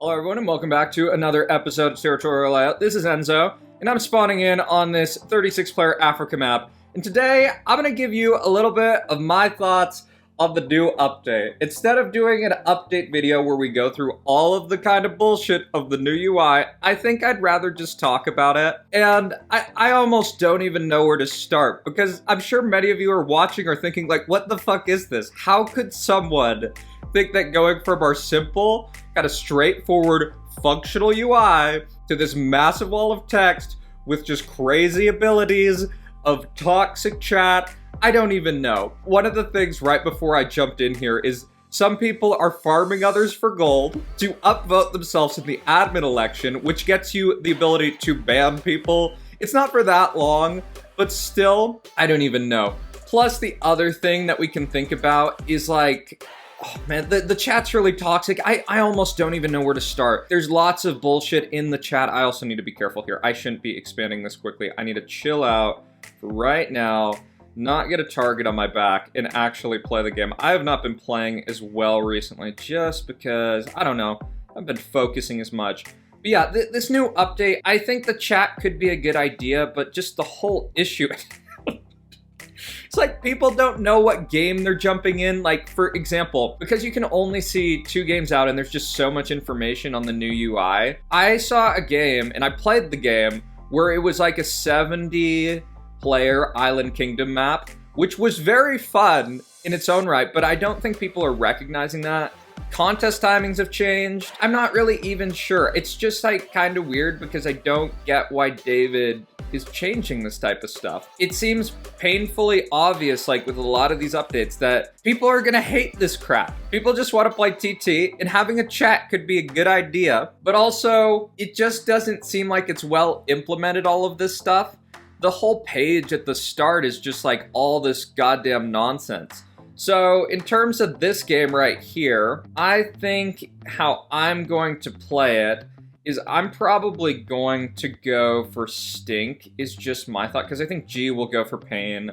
Hello everyone and welcome back to another episode of Territorial Layout. This is Enzo, and I'm spawning in on this 36-player Africa map. And today, I'm going to give you a little bit of my thoughts on the new update. Instead of doing an update video where we go through all of the kind of bullshit of the new UI, I think I'd rather just talk about it. And I almost don't even know where to start, because I'm sure many of you are watching or thinking like, what the fuck is this? How could someone think that going from our simple, kind of straightforward, functional UI to this massive wall of text with just crazy abilities of toxic chat? I don't even know. One of the things right before I jumped in here is some people are farming others for gold to upvote themselves in the admin election, which gets you the ability to ban people. It's not for that long, but still, I don't even know. Plus, the other thing that we can think about is like, oh man, the chat's really toxic. I almost don't even know where to start. There's lots of bullshit in the chat. I also need to be careful here. I shouldn't be expanding this quickly. I need to chill out for right now, not get a target on my back, and actually play the game. I have not been playing as well recently just because, I don't know, I've been focusing as much. But yeah, this new update, I think the chat could be a good idea, but just the whole issue... It's like people don't know what game they're jumping in. Like, for example, because you can only see 2 games out and there's just so much information on the new UI. I saw a game, and I played the game, where it was like a 70-player Island Kingdom map, which was very fun in its own right, but I don't think people are recognizing that. Contest timings have changed. I'm not really even sure. It's just like kind of weird because I don't get why David is changing this type of stuff. It seems painfully obvious, like with a lot of these updates, that people are gonna hate this crap. People just want to play TT, and having a chat could be a good idea, but also it just doesn't seem like it's well implemented, all of this stuff. The whole page at the start is just like all this goddamn nonsense. So in terms of this game right here, I think how I'm going to play it is I'm probably going to go for Stink, is just my thought, because I think G will go for Pain.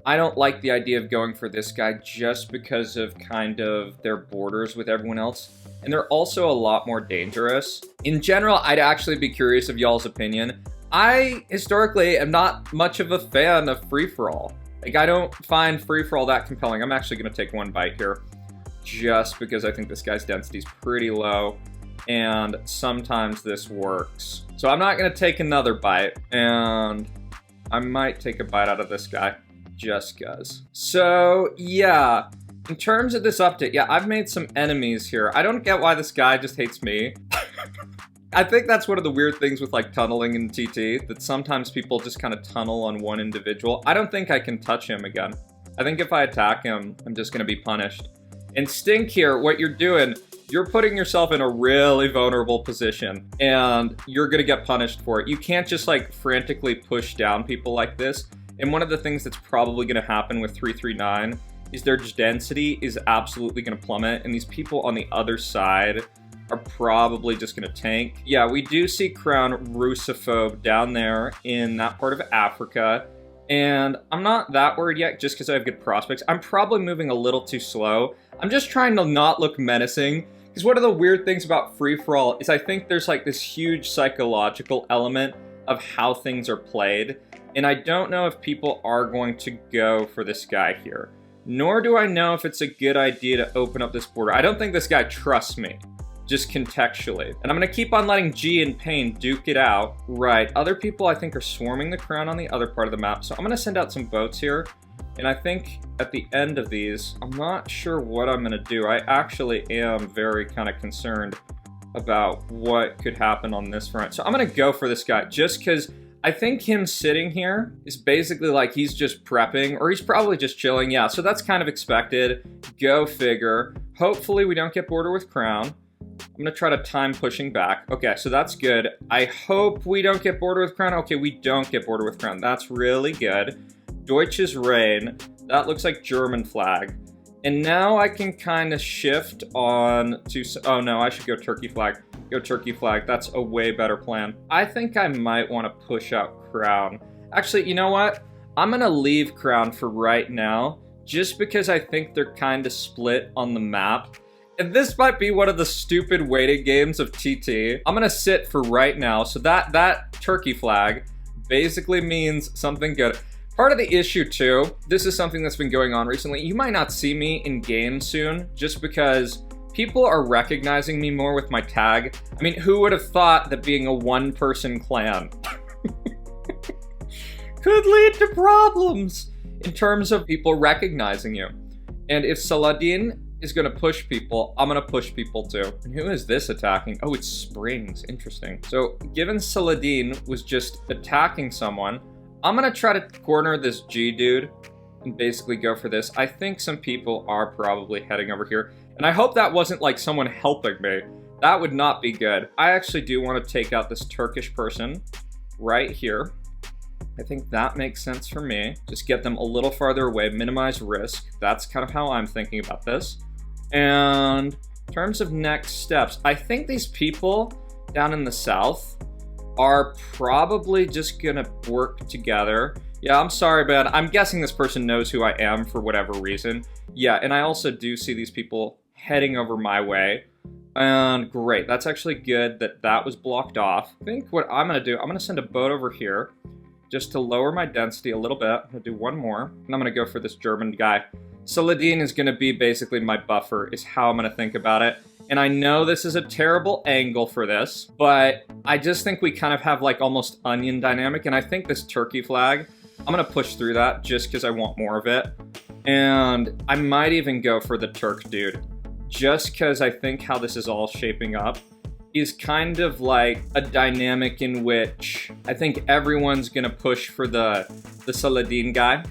I don't like the idea of going for this guy just because of kind of their borders with everyone else. And they're also a lot more dangerous. In general, I'd actually be curious of y'all's opinion. I, historically, am not much of a fan of free-for-all. Like, I don't find free-for-all that compelling. I'm actually going to take one bite here, just because I think this guy's density is pretty low. And sometimes this works. So I'm not going to take another bite, and I might take a bite out of this guy, just cuz. So, yeah, in terms of this update, yeah, I've made some enemies here. I don't get why this guy just hates me. I think that's one of the weird things with, like, tunneling in TT, that sometimes people just kind of tunnel on one individual. I don't think I can touch him again. I think if I attack him, I'm just going to be punished. And Stink here, what you're doing... you're putting yourself in a really vulnerable position, and you're gonna get punished for it. You can't just like frantically push down people like this. And one of the things that's probably gonna happen with 339 is their density is absolutely gonna plummet, and these people on the other side are probably just gonna tank. Yeah, we do see Crown Russophobe down there in that part of Africa. And I'm not that worried yet, just because I have good prospects. I'm probably moving a little too slow. I'm just trying to not look menacing. Because one of the weird things about free-for-all is I think there's like this huge psychological element of how things are played. And I don't know if people are going to go for this guy here. Nor do I know if it's a good idea to open up this border. I don't think this guy trusts me, just contextually. And I'm going to keep on letting G and Pain duke it out. Right, other people I think are swarming the Crown on the other part of the map. So I'm going to send out some boats here. And I think at the end of these, I'm not sure what I'm going to do. I actually am very kind of concerned about what could happen on this front. So I'm going to go for this guy just because I think him sitting here is basically like he's just prepping, or he's probably just chilling. Yeah, so that's kind of expected. Go figure. Hopefully we don't get border with Crown. I'm going to try to time pushing back. Okay, so that's good. I hope we don't get border with Crown. Okay, we don't get border with Crown. That's really good. Deutsches Reich. That looks like German flag. And now I can kind of shift on to... oh no, I should go Turkey flag. Go Turkey flag. That's a way better plan. I think I might want to push out Crown. Actually, you know what? I'm going to leave Crown for right now, just because I think they're kind of split on the map. And this might be one of the stupid waiting games of TT. I'm gonna sit for right now. So that turkey flag basically means something good. Part of the issue too, this is something that's been going on recently. You might not see me in game soon just because people are recognizing me more with my tag. I mean, who would have thought that being a one-person clan could lead to problems in terms of people recognizing you? And if Saladin is gonna push people, I'm gonna push people too. And who is this attacking? Oh, it's Springs, interesting. So given Saladin was just attacking someone, I'm gonna try to corner this G dude and basically go for this. I think some people are probably heading over here. And I hope that wasn't like someone helping me. That would not be good. I actually do want to take out this Turkish person right here. I think that makes sense for me. Just get them a little farther away, minimize risk. That's kind of how I'm thinking about this. And in terms of next steps, I think these people down in the south are probably just gonna work together. Yeah, I'm sorry, man. I'm guessing this person knows who I am for whatever reason. Yeah, and I also do see these people heading over my way. And great, that's actually good that that was blocked off. I think what I'm gonna do, I'm gonna send a boat over here just to lower my density a little bit. I'm gonna do one more, and I'm gonna go for this German guy. Saladin is gonna be basically my buffer, is how I'm gonna think about it. And I know this is a terrible angle for this, but I just think we kind of have like almost onion dynamic, and I think this turkey flag, I'm gonna push through that just because I want more of it. And I might even go for the Turk dude, just because I think how this is all shaping up is kind of like a dynamic in which I think everyone's gonna push for the Saladin guy,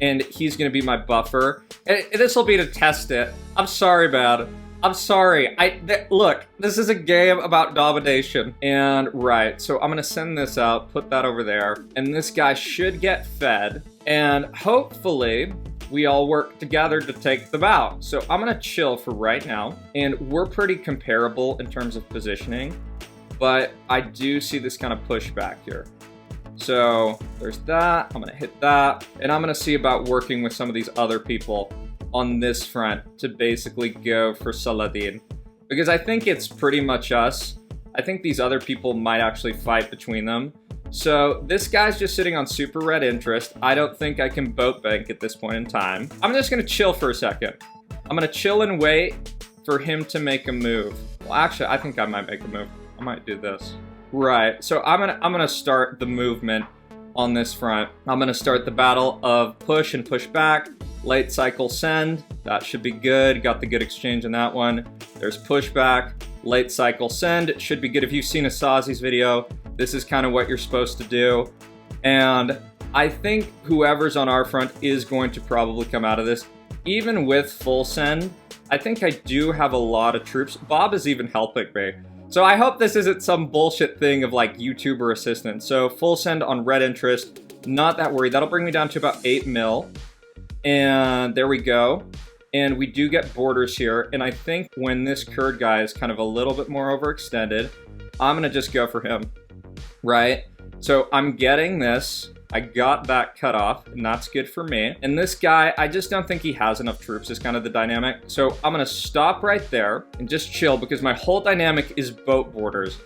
and he's gonna be my buffer. And this will be to test it. I'm sorry, man. I'm sorry. Look, this is a game about domination. And right, so I'm gonna send this out, put that over there, and this guy should get fed, and hopefully we all work together to take them out. So I'm gonna chill for right now, and we're pretty comparable in terms of positioning, but I do see this kind of pushback here. So there's that, I'm gonna hit that, and I'm gonna see about working with some of these other people on this front to basically go for Saladin, because I think it's pretty much us. I think these other people might actually fight between them. So this guy's just sitting on super red interest. I don't think I can boat bank at this point in time. I'm just gonna chill for a second. I'm gonna chill and wait for him to make a move. Well, actually, I think I might make a move. I might do this. Right, so I'm gonna start the movement on this front. I'm gonna start the battle of push and push back. Late cycle send, that should be good. Got the good exchange on that one. There's pushback, late cycle send. It should be good. If you've seen Asazi's video, this is kind of what you're supposed to do. And I think whoever's on our front is going to probably come out of this. Even with full send, I think I do have a lot of troops. Bob is even helping me. So I hope this isn't some bullshit thing of like YouTuber assistance. So full send on red interest, not that worried. That'll bring me down to about 8 mil. And there we go. And we do get borders here. And I think when this Kurd guy is kind of a little bit more overextended, I'm gonna just go for him, right? So I'm getting this. I got that cut off, and that's good for me. And this guy, I just don't think he has enough troops is kind of the dynamic. So I'm gonna stop right there and just chill because my whole dynamic is boat borders.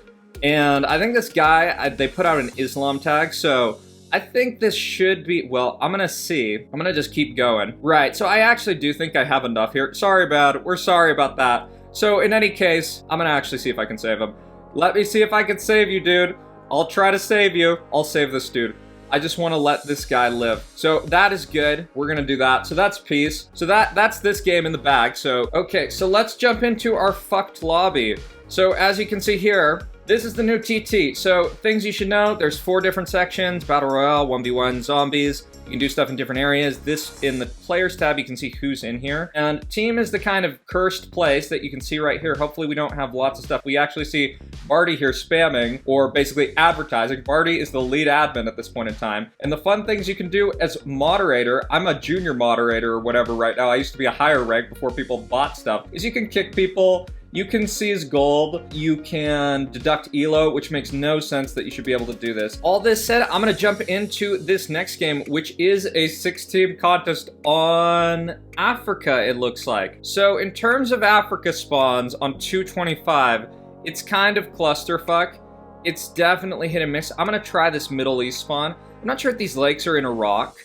And I think this guy, they put out an Islam tag, so I think this should be, well, I'm gonna see. I'm gonna just keep going. Right, so I actually do think I have enough here. Sorry, bad. We're sorry about that. So in any case, I'm gonna actually see if I can save him. Let me see if I can save you, dude. I'll try to save you. I'll save this dude. I just want to let this guy live. So that is good. We're gonna do that. So that's peace. So that's this game in the bag. So, okay, so let's jump into our fucked lobby. So as you can see here, this is the new TT. So things you should know, there's 4 different sections: Battle Royale, 1v1, Zombies. You can do stuff in different areas. This, in the Players tab, you can see who's in here. And Team is the kind of cursed place that you can see right here. Hopefully we don't have lots of stuff. We actually see Barty here spamming, or basically advertising. Barty is the lead admin at this point in time. And the fun things you can do as moderator, I'm a junior moderator or whatever right now. I used to be a higher rank before people bought stuff, is you can kick people. You can seize gold, you can deduct elo, which makes no sense that you should be able to do this. All this said, I'm gonna jump into this next game, which is a 6-team contest on Africa, it looks like. So in terms of Africa spawns on 225, it's kind of clusterfuck. It's definitely hit and miss. I'm gonna try this Middle East spawn. I'm not sure if these lakes are in Iraq,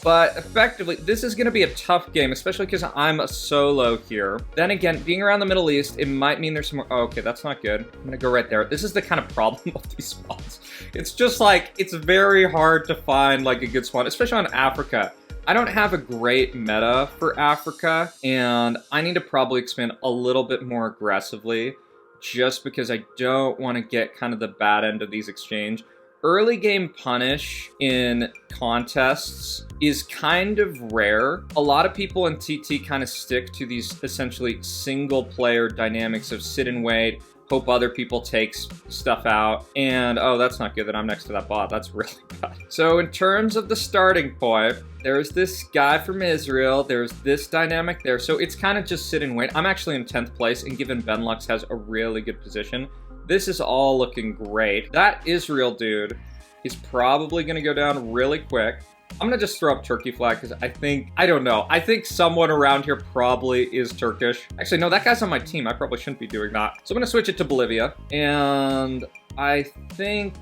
but effectively, this is going to be a tough game, especially because I'm a solo here. Then again, being around the Middle East, it might mean there's some more... Oh, okay, that's not good. I'm going to go right there. This is the kind of problem of these spawns. It's just like, it's very hard to find like a good spawn, especially on Africa. I don't have a great meta for Africa, and I need to probably expand a little bit more aggressively, just because I don't want to get kind of the bad end of these exchange. Early game punish in contests is kind of rare. A lot of people in TT kind of stick to these essentially single player dynamics of sit and wait, hope other people take stuff out, and oh, that's not good that I'm next to that bot. That's really bad. So in terms of the starting point, there's this guy from Israel, there's this dynamic there, so it's kind of just sit and wait. I'm actually in 10th place, and given Benlux has a really good position, this is all looking great. That Israel dude is probably going to go down really quick. I'm going to just throw up Turkey flag because I don't know. I think someone around here probably is Turkish. Actually, no, that guy's on my team. I probably shouldn't be doing that. So I'm going to switch it to Bolivia. And I think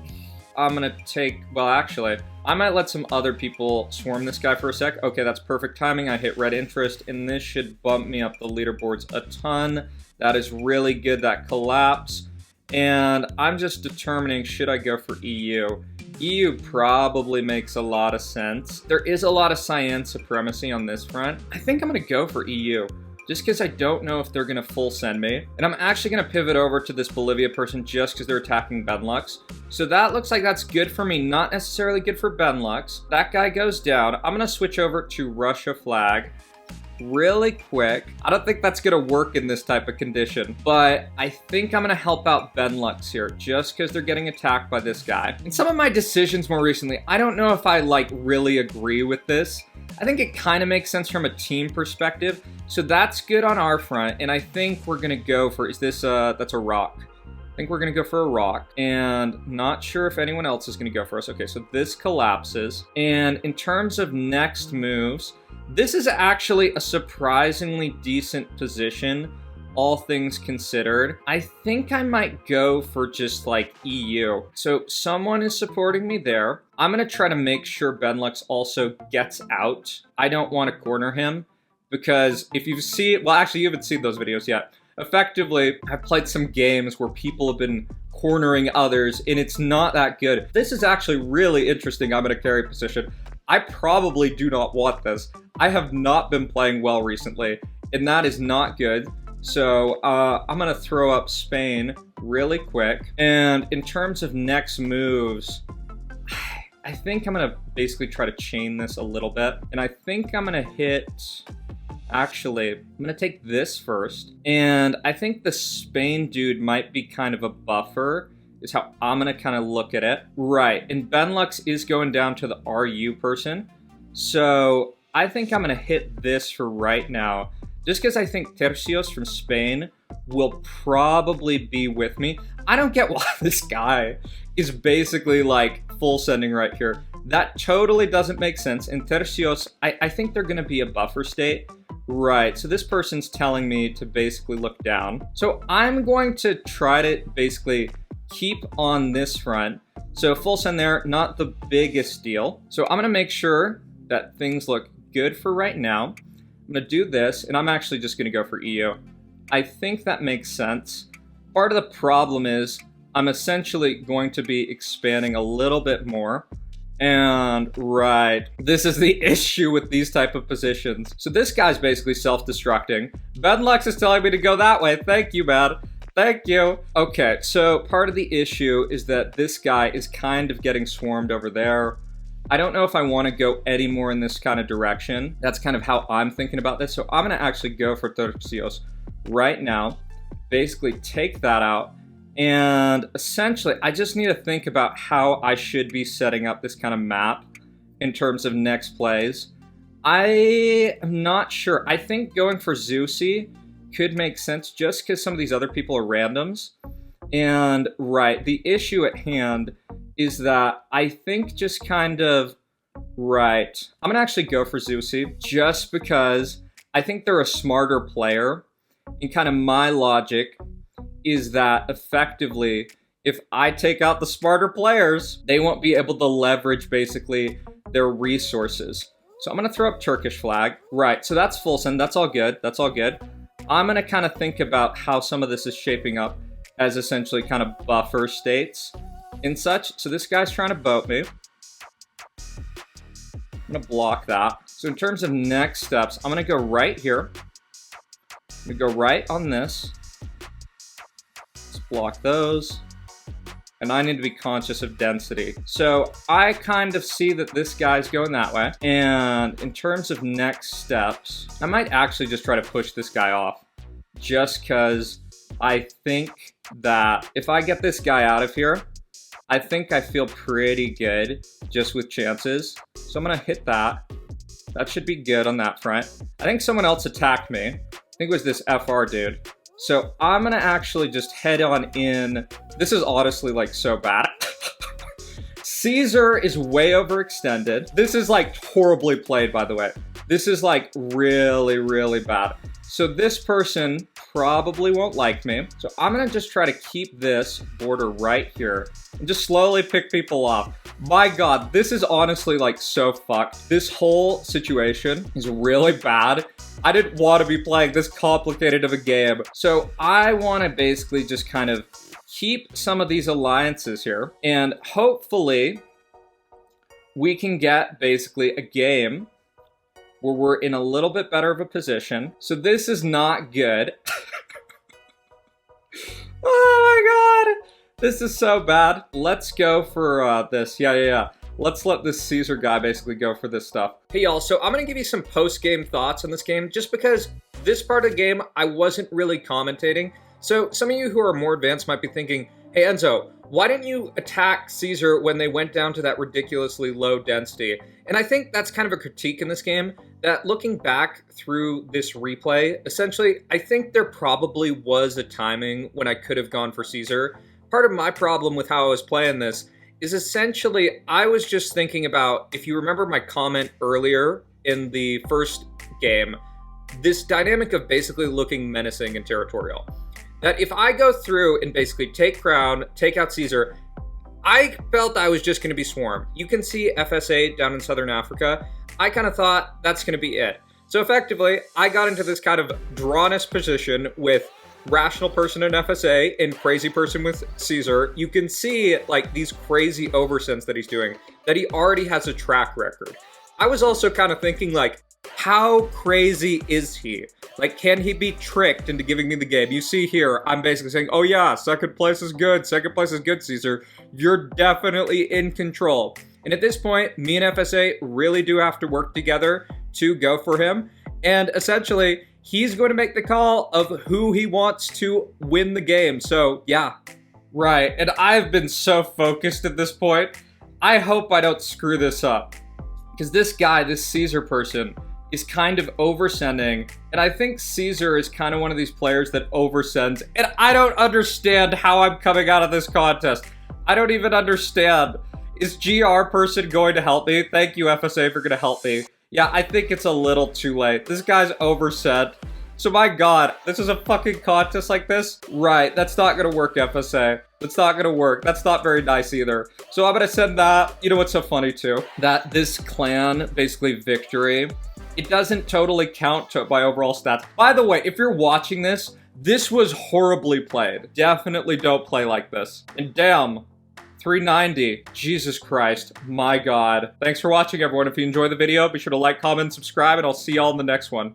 I'm going to take, well, actually, I might let some other people swarm this guy for a sec. Okay, that's perfect timing. I hit red interest, and this should bump me up the leaderboards a ton. That is really good, that collapse. And I'm just determining, should I go for EU? EU probably makes a lot of sense. There is a lot of cyan supremacy on this front. I think I'm going to go for EU, just because I don't know if they're going to full send me. And I'm actually going to pivot over to this Bolivia person just because they're attacking Benlux. So that looks like that's good for me, not necessarily good for Benlux. That guy goes down. I'm going to switch over to Russia flag really quick. I don't think that's gonna work in this type of condition, but I think I'm gonna help out Benlux here just because they're getting attacked by this guy. And some of my decisions more recently, I don't know if I like really agree with this. I think it kind of makes sense from a team perspective, so that's good on our front. And I think we're gonna go for, is this that's a rock. I think we're gonna go for a rock, and not sure if anyone else is gonna go for us. Okay, so this collapses. And in terms of next moves, this is actually a surprisingly decent position, all things considered. I think I might go for just like EU. So someone is supporting me there. I'm gonna try to make sure Benlux also gets out. I don't want to corner him, because if you see it, well, actually you haven't seen those videos yet. Effectively, I've played some games where people have been cornering others, and it's not that good. This is actually really interesting. I'm in a carry position. I probably do not want this. I have not been playing well recently, and that is not good. So I'm gonna throw up Spain really quick. And in terms of next moves, I think I'm gonna basically try to chain this a little bit. And I think I'm gonna hit, actually, I'm gonna take this first. And I think the Spain dude might be kind of a buffer, is how I'm gonna kind of look at it. Right, and Benlux is going down to the RU person. So I think I'm gonna hit this for right now, just because I think Tercios from Spain will probably be with me. I don't get why this guy is basically like full sending right here. That totally doesn't make sense. And Tercios, I think they're gonna be a buffer state. Right, so this person's telling me to basically look down. So I'm going to try to basically keep on this front. So full send there, not the biggest deal. So I'm gonna make sure that things look good for right now. I'm gonna do this, and I'm actually just gonna go for EU. I think that makes sense. Part of the problem is I'm essentially going to be expanding a little bit more. And right, this is the issue with these type of positions. So this guy's basically self-destructing. Benlux is telling me to go that way. Thank you, man. Thank you. Okay, so part of the issue is that this guy is kind of getting swarmed over there. I don't know if I want to go any more in this kind of direction. That's kind of how I'm thinking about this. So I'm going to actually go for Tercios right now. Basically take that out. And essentially, I just need to think about how I should be setting up this kind of map in terms of next plays. I am not sure. I think going for Zusi could make sense just because some of these other people are randoms. And right, the issue at hand is that I think just kind of, right, I'm gonna actually go for Zusi just because I think they're a smarter player. And kind of my logic is that effectively, if I take out the smarter players, they won't be able to leverage basically their resources. So I'm gonna throw up Turkish flag. Right, so that's full send, that's all good, that's all good. I'm gonna kind of think about how some of this is shaping up as essentially kind of buffer states and such. So this guy's trying to boat me. I'm gonna block that. So in terms of next steps, I'm gonna go right here. I'm gonna go right on this. Let's block those. And I need to be conscious of density. So I kind of see that this guy's going that way. And in terms of next steps, I might actually just try to push this guy off. Just because I think that if I get this guy out of here, I think I feel pretty good just with chances. So I'm gonna hit that. That should be good on that front. I think someone else attacked me. I think it was this FR dude. So I'm gonna actually just head on in. This is honestly like so bad. Caesar is way overextended. This is like horribly played, by the way. This is like really, really bad. So this person probably won't like me. So I'm gonna just try to keep this border right here and just slowly pick people off. My God, this is honestly like so fucked. This whole situation is really bad. I didn't want to be playing this complicated of a game. So I want to basically just kind of keep some of these alliances here. And hopefully we can get basically a game where we're in a little bit better of a position. So this is not good. Oh my God. This is so bad. Let's go for this. Yeah. Let's let this Caesar guy basically go for this stuff. Hey y'all, so I'm gonna give you some post-game thoughts on this game just because this part of the game I wasn't really commentating. So some of you who are more advanced might be thinking, hey Enzo, why didn't you attack Caesar when they went down to that ridiculously low density? And I think that's kind of a critique in this game, that looking back through this replay, essentially, I think there probably was a timing when I could have gone for Caesar. Part of my problem with how I was playing this is essentially, I was just thinking about, if you remember my comment earlier in the first game, this dynamic of basically looking menacing and territorial. That if I go through and basically take Crown, take out Caesar, I felt I was just going to be swarmed. You can see FSA down in Southern Africa. I kind of thought that's going to be it. So effectively, I got into this kind of drawnest position with rational person in FSA and crazy person with Caesar. You can see like these crazy oversends that he's doing, that he already has a track record. I was also kind of thinking like, how crazy is he? Like, can he be tricked into giving me the game? You see here, I'm basically saying, oh yeah, second place is good, Caesar. You're definitely in control. And at this point, me and FSA really do have to work together to go for him. And essentially, he's going to make the call of who he wants to win the game. So yeah, right. And I've been so focused at this point. I hope I don't screw this up. Because this guy, this Caesar person, is kind of oversending. And I think Caesar is kind of one of these players that oversends. And I don't understand how I'm coming out of this contest. I don't even understand. Is GR person going to help me? Thank you, FSA, for going to help me. Yeah, I think it's a little too late. This guy's oversent. So my God, this is a fucking contest like this? Right, that's not gonna work, FSA. That's not gonna work. That's not very nice either. So I'm gonna send that. You know what's so funny too? That this clan, basically victory, it doesn't totally count by overall stats. By the way, if you're watching this, this was horribly played. Definitely don't play like this. And damn, 390. Jesus Christ. My God. Thanks for watching, everyone. If you enjoyed the video, be sure to like, comment, subscribe, and I'll see y'all in the next one.